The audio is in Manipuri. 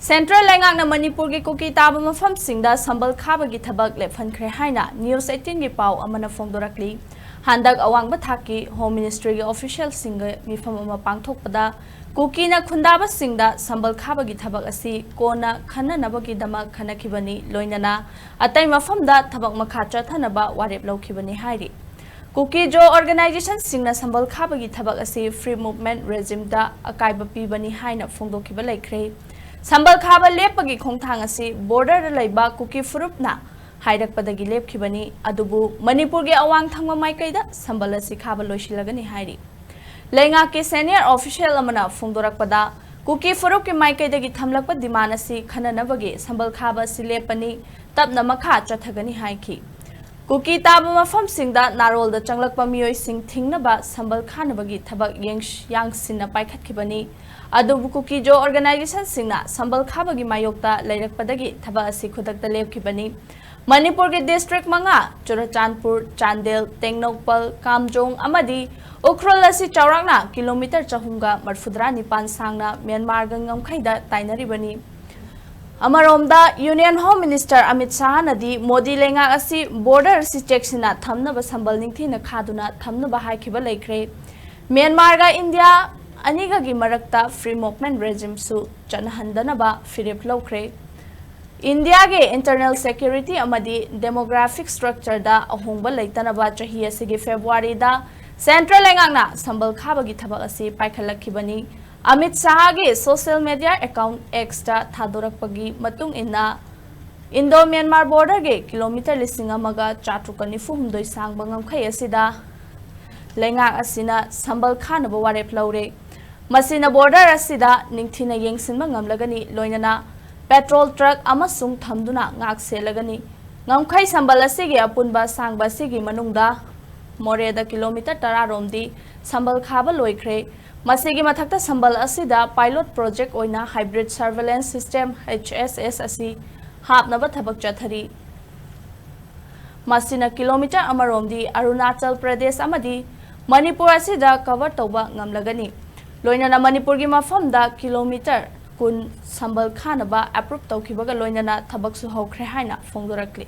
Central leingak na Manipurgi Kuki Taba Mafam Singda Thabak Thabak Lep-Hankhre haina News 18 gi pau amana fongdorakli handak awangba thaki Home Ministry gi official singa mifam ama pangthokpada Kuki na khundaba Singda gi Thabak asi kona khana nabagi dama khana khibani loinana atai mafamda thabak makha chathanaba warep laukhibani hairi Kuki jo organization singna gi Thabak asi free movement regime da akaiba pibani haina fongdokhiba laikhre Sambal Khaba Lepagi Khongthang asi border laiba Kuki Furupna Hairakpadagi Lepkhibani adubu Manipur ge awang thangma maikaida sambal asi khaba loisilagani hairi leingak ke senior official amana fongdorakpada Kuki Furup ke maikaidagi thamlakpa diman asi khananabagi sambal khaba si lepani tapna makha chathagani haiki Kuki Taba Mafam Singda narol da changlakpa miyoi sing thingnaba sambal khanabagi thabak yangsinna paikhatkibani adubu Kuki jo organization singna sambal khabagi mayokta lairakpadagi thaba asi khudakta lepkhibani Manipur ge district manga Churachandpur Chandel Tengnokpal Kamjong amadi Ukhrol asi chawrakna kilometer chahumga marfudra nipan sangna Myanmar ga ngamkhaida tainaribani Amaromda Union Home Minister Amit Shah nadi Modi leingak asi border asi checksina thamnaba sambal ningthina khaduna thamnaba haikhiba laikhre Myanmar ga India Aniga gi marakta free movement regime su chanhandanaba firip lokre India ge internal security amadi demographic structure da ahongba leitanaba chahi asigi February da central leingakna sambal khabagi thabak asi paikhalakibani Amit Shah ge social media account X da thadorakpagi matung inna Indo-Myanmar border ge kilometer lisinga maga chatrukani fuhumdoi sangba ngamkhai asida leingak asina sambal khanaba warep laure Masina border asida ningthina yengsinba ngamlagani loinana petrol truck amasung thamduna ngak selagani ngamkhai sambal asigi apunba sangba sigi manungda moreda kilometer 10 romdi sambal khaba loikhre masigi mathakta sambal asida pilot project oina hybrid surveillance system HSS asi hapnaba thabak chathari masina kilometer amaromdi Arunachal Pradesh amadi Manipur asida cover toba ngamlagani Loinana Manipurgi Mafamda kilometer kun sambal khanaba approve tawkhibaga loinana thabaksu hokre haina fongdorakli